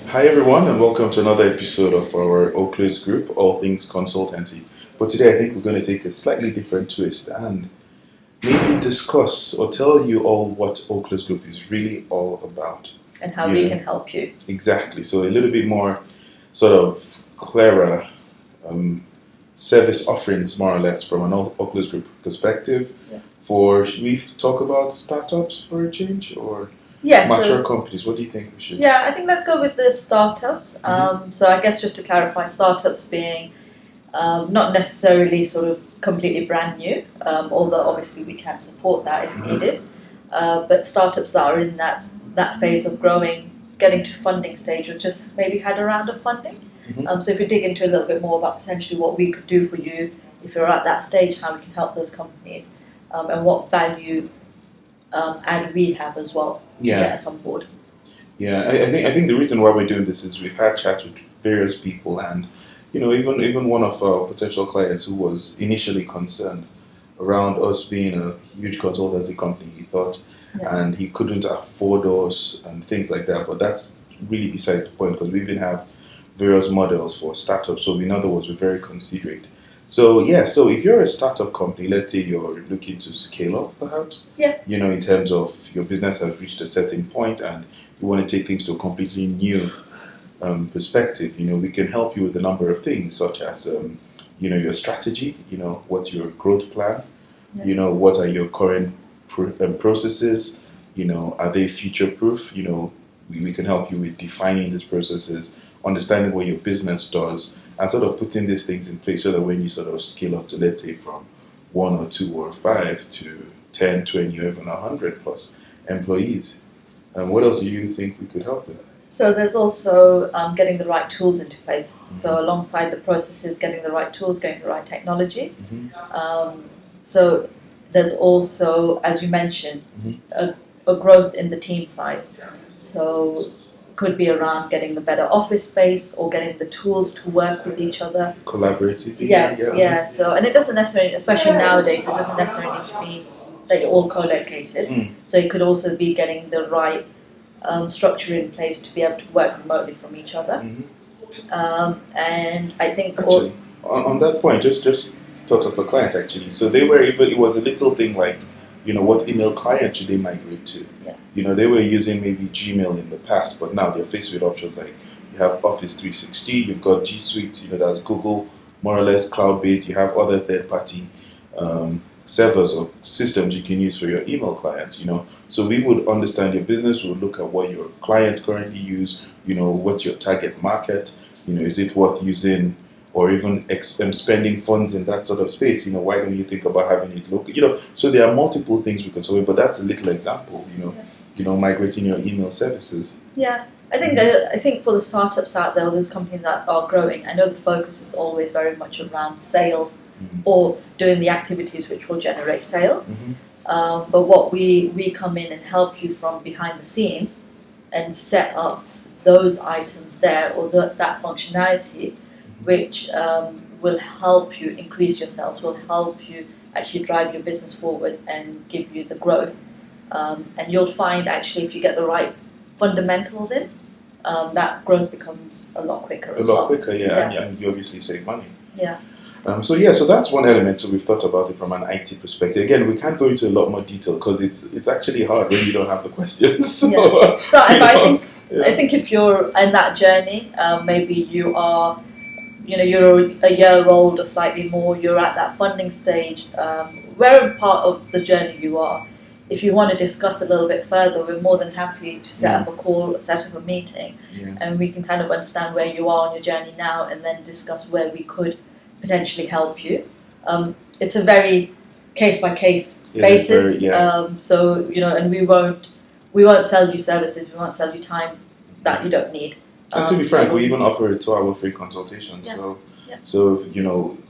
Hi everyone, and welcome to another episode of our Oclas Group, All Things Consultancy. But today I think we're going to take a slightly different twist and maybe discuss or tell you all what Oclas Group is really all about. And how we can help you. Exactly. So a little bit more sort of clearer service offerings, more or less, from an Oclas Group perspective. Yeah. Should we talk about startups for a change or Yes. mature companies? What do you think we should? Yeah, I think let's go with the startups. So I guess just to clarify, startups being not necessarily sort of completely brand new, although obviously we can support that if needed. But startups that are in that phase of growing, getting to funding stage, or just maybe had a round of funding. So if we dig into a little bit more about potentially what we could do for you if you're at that stage, how we can help those companies, and what value add we have as well to get us on board. Yeah, I think the reason why we're doing this is we've had chats with various people, and even one of our potential clients who was initially concerned around us being a huge consultancy company, he thought, and he couldn't afford us and things like that. But that's really besides the point, because we even have various models for startups. So in other words, we're very considerate. So if you're a startup company, let's say you're looking to scale up, perhaps. Yeah. In terms of your business has reached a certain point and you want to take things to a completely new perspective. We can help you with a number of things, such as your strategy. What's your growth plan? Yeah. What are your current processes? Are they future proof? We can help you with defining these processes, understanding what your business does, and sort of putting these things in place so that when you sort of scale up to, let's say, from 1 or 2 or 5 to 10, 20, or even 100 plus employees. What else do you think we could help with? So there's also getting the right tools into place. So alongside the processes, getting the right tools, getting the right technology. So there's also, as you mentioned, a growth in the team size. So could be around getting the better office space or getting the tools to work with each other. Collaboratively. Yeah. So, and it doesn't necessarily, especially nowadays, it doesn't necessarily need to be that you're all co-located. So it could also be getting the right structure in place to be able to work remotely from each other. And I think actually, on that point, just thought of a client actually. So they were it was a little thing like, what email client should they migrate to? They were using maybe Gmail in the past, but now they're faced with options like you have Office 360, you've got G Suite, that's Google, more or less cloud-based. You have other third-party servers or systems you can use for your email clients. So we would understand your business. We would look at what your clients currently use. What's your target market? Is it worth using or even spending funds in that sort of space? Why don't you think about having it local? So there are multiple things we can solve, but that's a little example. Migrating your email services. Yeah, I think for the startups out there, or those companies that are growing, I know the focus is always very much around sales or doing the activities which will generate sales. But what we come in and help you from behind the scenes and set up those items there or that functionality, which will help you increase your sales, will help you actually drive your business forward and give you the growth. And you'll find actually if you get the right fundamentals in, that growth becomes a lot quicker as well. A lot quicker, and you obviously save money. Yeah. So that's one element. So we've thought about it from an IT perspective. Again, we can't go into a lot more detail because it's actually hard when you don't have the questions. So I think if you're in that journey, maybe you are, you're a year old or slightly more, you're at that funding stage, wherever part of the journey you are. If you want to discuss a little bit further, we're more than happy to set up a call, set up a meeting, and we can kind of understand where you are on your journey now and then discuss where we could potentially help you. It's a very case-by-case basis, and we won't sell you services, we won't sell you time that you don't need. And to be frank, we even offer a 2-hour free consultation. So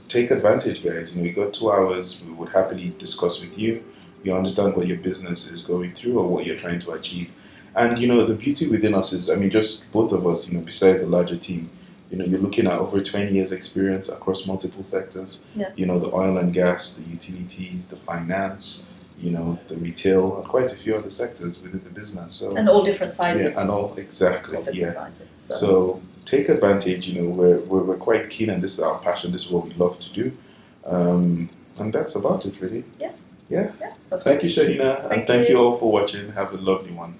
take advantage, guys. You got 2 hours. We would happily discuss with you. You understand what your business is going through or what you're trying to achieve. And the beauty within us is, just both of us, besides the larger team, you're looking at over 20 years experience across multiple sectors. The oil and gas, the utilities, the finance, you know, the retail, and quite a few other sectors within the business. So and all different sizes. yeah, and all exactly, All different yeah. sizes. So take advantage. You know, we're quite keen, and this is our passion. This is what we love to do, and that's about it, really. Yeah. Yeah. Yeah. That's Thank great. you, Shahina, and thank you all for watching. Have a lovely one.